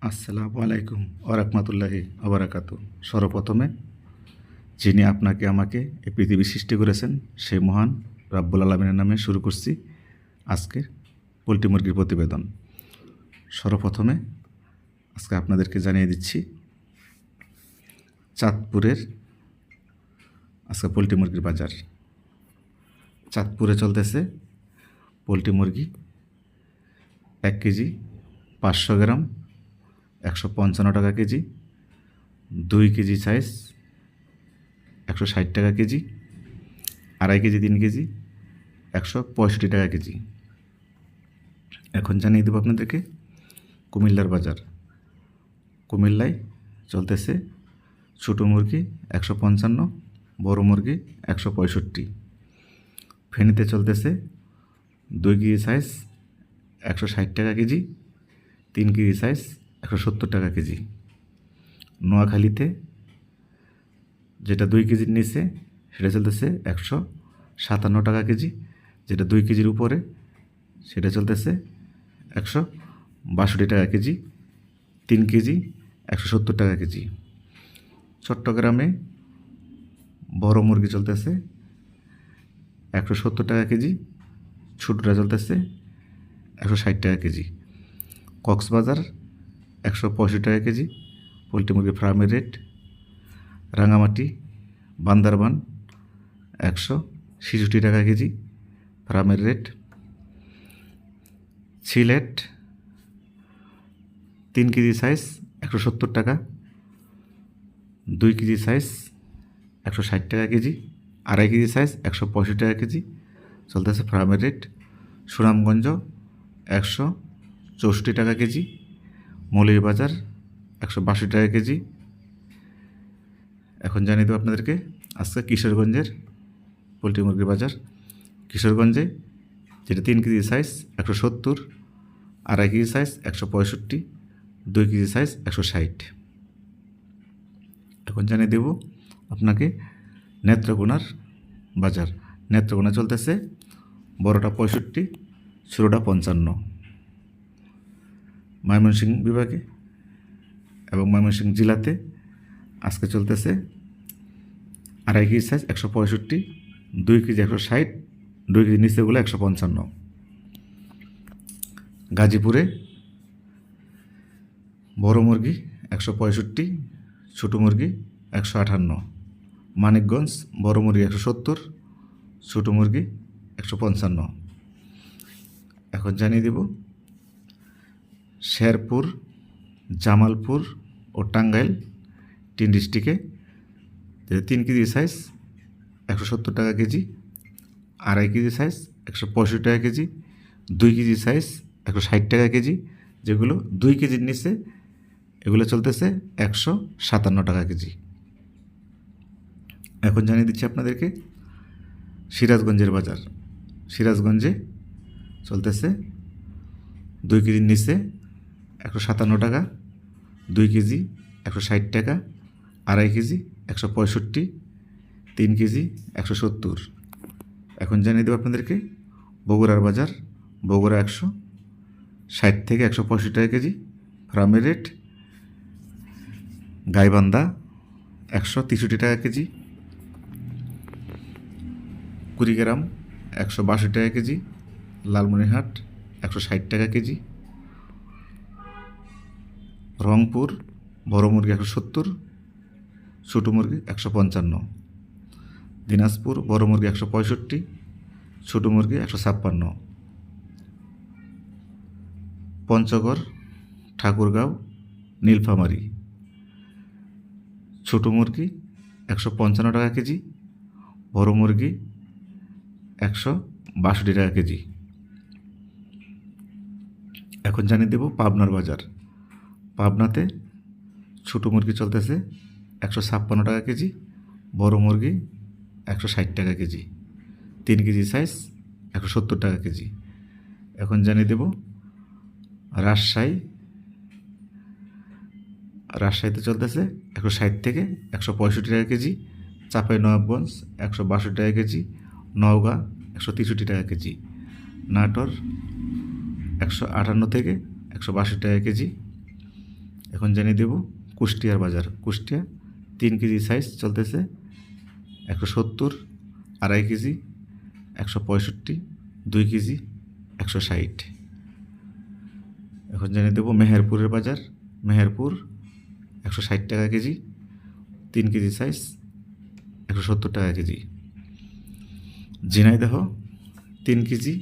আসসালামু আলাইকুম ওরহমতুল্লাহি আবরাকাতু। সর্বপ্রথমে যিনি আপনাকে আমাকে এই পৃথিবী সৃষ্টি করেছেন সেই মহান রাব্বুল আলামিনের নামে শুরু করছি আজকের পোলট্রি মুরগির প্রতিবেদন। সর্বপ্রথমে আজকে আপনাদেরকে জানিয়ে দিচ্ছি চাঁদপুরের আজকে পোলট্রি মুরগির বাজার। চাঁদপুরে চলতেছে পোলট্রি মুরগি 1 কেজি 500 গ্রাম 155 টাকা কেজি, 2 কেজি সাইজ 160 টাকা কেজি, 2.5 কেজি 3 কেজি 165 টাকা কেজি। এখন জানিয়ে দেবো আপনাদেরকে কুমিল্লার বাজার। কুমিল্লায় চলতেছে ছোটো মুরগি 155, বড় মুরগি 165। ফেনীতে চলতেছে 2 কেজি সাইজ 160 টাকা কেজি, 3 কেজি সাইজ 170 টাকা কেজি। নোয়াখালীতে যেটা 2 কেজির নিচে সেটা চলতেছে 157 টাকা কেজি, যেটা 2 কেজির উপরে সেটা চলতেছে 162 টাকা কেজি, 3 কেজি 170 টাকা কেজি। চট্টগ্রামে বড় মুরগি চলতেছে 170 টাকা কেজি, ছোটোটা চলতেছে 160 টাকা কেজি। কক্সবাজার 165 টাকা কেজি পোলট্রি মুরগি ফার্মের রেট। রাঙামাটি বান্দরবান 166 টাকা কেজি ফার্মের রেট। সিলেট 3 কেজি সাইজ 170 টাকা, 2 কেজি সাইজ 160 টাকা কেজি, 2.5 কেজি সাইজ 165 টাকা কেজি চলতেছে ফার্মের রেট। সুনামগঞ্জ 164 টাকা কেজি, মৌলভীবাজার 162 টাকা কেজি। এখন জানিয়ে দেবো আপনাদেরকে আজকে কিশোরগঞ্জের পোলট্রি মুরগির বাজার। কিশোরগঞ্জে যেটা 3 kg size 170, 2.5 KG size 165, 2 KG size 160। এখন জানিয়ে দেব আপনাকে নেত্রকোনার বাজার। নেত্রকোনা চলতেছে বড়টা 65, ছোটোটা 55। ময়মনসিংহ বিভাগে এবং ময়মনসিংহ জেলাতে আজকে চলতেছে 2.5 কেজি সাইজ 165, 2 কেজি 160, 2 কেজি নিচেগুলো 155। গাজীপুরে বড় মুরগি 165, ছোটো মুরগি 158। মানিকগঞ্জ বড় মুরগি 170, ছোটো মুরগি 155। এখন জানিয়ে দেব শেরপুর, জামালপুর ও টাঙ্গাইল 3 ডিস্ট্রিক্টে 3 কেজি সাইজ 170 টাকা কেজি, 2.5 কেজি সাইজ 165 টাকা কেজি, 2 কেজি সাইজ 160 টাকা কেজি, যেগুলো 2 কেজির নিচে এগুলো চলতেছে 157 টাকা কেজি। এখন জানিয়ে দিচ্ছি আপনাদেরকে সিরাজগঞ্জের বাজার। সিরাজগঞ্জে চলতেছে 2 কেজির নিচে 157 টাকা, 2 কেজি 160 টাকা, 2.5 কেজি 165, 3 কেজি 170। এখন জানিয়ে দেবো আপনাদেরকে বগুড়ার বাজার। বগুড়া 160 থেকে 165 টাকা কেজি ফার্মের রেট। গাইবান্ধা 163 টাকা কেজি, কুড়িগ্রাম 162 টাকা কেজি, লালমনিরহাট 160 টাকা কেজি। রংপুর বড় মুরগি 170, ছোটো মুরগি 155। দিনাজপুর বড় মুরগি 165, ছোটো মুরগি 156। পঞ্চগড়, ঠাকুরগাঁও, নীলফামারী ছোটো মুরগি 155 টাকা কেজি, বড় মুরগি 162 টাকা কেজি। এখন জানিয়ে দেব পাবনার বাজার। পাবনাতে ছোটো মুরগি চলতেছে 156 টাকা কেজি, বড় মুরগি 160 টাকা কেজি, 3 কেজি সাইজ 170 টাকা কেজি। এখন জানিয়ে দেব রাজশাহীতে চলতেছে 160 থেকে 165 টাকা কেজি, চাঁপাইনবাবগঞ্জ 162 টাকা কেজি, নওগাঁ 163 টাকা কেজি, নাটোর 158 থেকে 162 টাকা কেজি, এখন জানিয়ে দেব কুষ্টিয়ার বাজার। কুষ্টিয়া 3 কেজি সাইজ চলতেছে 170, 2.5 কেজি 165, 2 কেজি 160। এখন জানিয়ে দেব মেহেরপুরের বাজার। মেহেরপুর 160 টাকা কেজি, 3 কেজি সাইজ 170 টাকা কেজি। ঝিনাইদহ 3 কেজি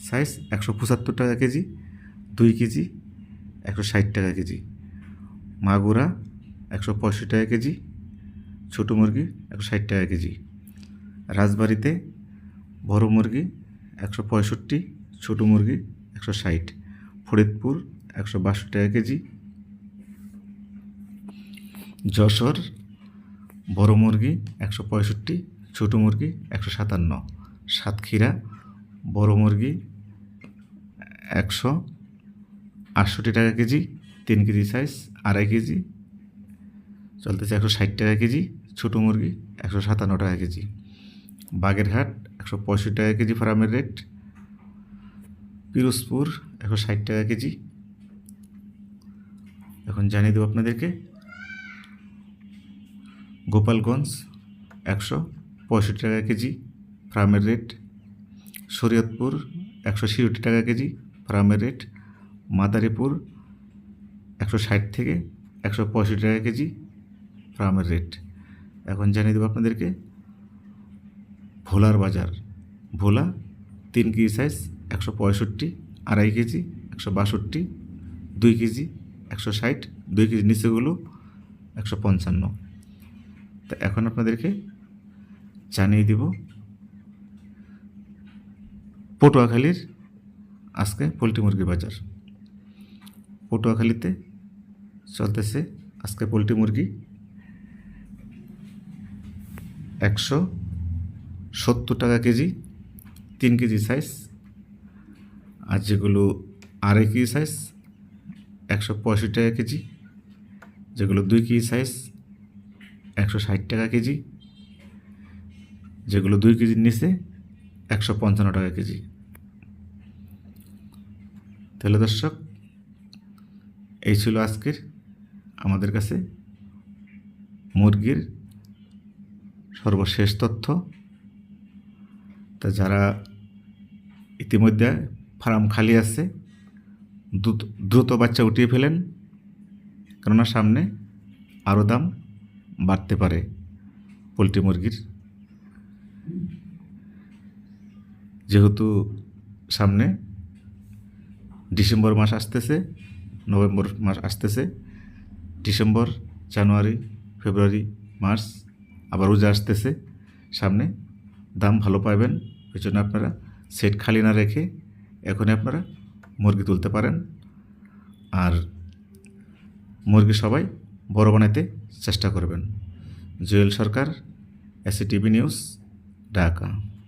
সাইজ 175 টাকা কেজি, 2 কেজি 160 টাকা কেজি। মাগুরা 165 টাকা কেজি, ছোটো মুরগি 160 টাকা কেজি। রাজবাড়িতে বড় মুরগি 165, ছোটো মুরগি 160। ফরিদপুর 162 টাকা কেজি। যশোর বড় মুরগি 165, ছোটো মুরগি 157। সাতক্ষীরা বড় মুরগি 168 টাকা কেজি, 3 কেজি সাইজ 2.5 কেজি চলতেছে 160 টাকা কেজি। ছোটো মুরগি 157 টাকা কেজি। বাগেরহাট 165 টাকা কেজি ফার্মের রেট। পিরোজপুর 160 টাকা কেজি। এখন জানিয়ে দেবো আপনাদেরকে গোপালগঞ্জ 165 টাকা কেজি ফার্মের রেট। শরীয়তপুর 166 টাকা কেজি ফার্মের রেট। মাদারীপুর 160 থেকে 165 টাকা কেজি ফার্মের রেট। এখন জানিয়ে দেবো আপনাদেরকে ভোলার বাজার। Bhola 3 kg size 165, 2.5 kg 162, 2 kg 160, 2 kg নিচেগুলো 155। তা এখন আপনাদেরকে জানিয়ে দিব পটুয়াখালীর আজকে পোলট্রি মুরগির বাজার। পটুয়াখালীতে চলতেছে আজকে পোলট্রি মুরগি 170 টাকা কেজি, 3 কেজি সাইজ। আর যেগুলো 2.5 কেজি সাইজ 165 টাকা কেজি। যেগুলো 2 কেজি সাইজ 160 টাকা কেজি। যেগুলো 2 কেজির নিচে 155 টাকা কেজি। তাহলে দর্শক, এই ছিল আজকের আমাদের কাছে মুরগির সর্বশেষ তথ্য। তা যারা ইতিমধ্যে ফার্ম খালি আছে দ্রুত বাচ্চা উঠিয়ে ফেলেন, কেননা সামনে আরও দাম বাড়তে পারে পোলট্রি মুরগির। যেহেতু সামনে ডিসেম্বর মাস আসতেছে, নভেম্বর মাস আসতেছে, ডিসেম্বর, জানুয়ারি, ফেব্রুয়ারি, মার্চ আবার রোজা আসতেছে সামনে, দাম ভালো পাবেন। ওই জন্য আপনারা সেট খালি না রেখে এখনই আপনারা মুরগি তুলতে পারেন। আর মুরগি সবাই বড় বানাতে চেষ্টা করবেন। জুয়েল সরকার, এসিটিভি নিউজ, ঢাকা।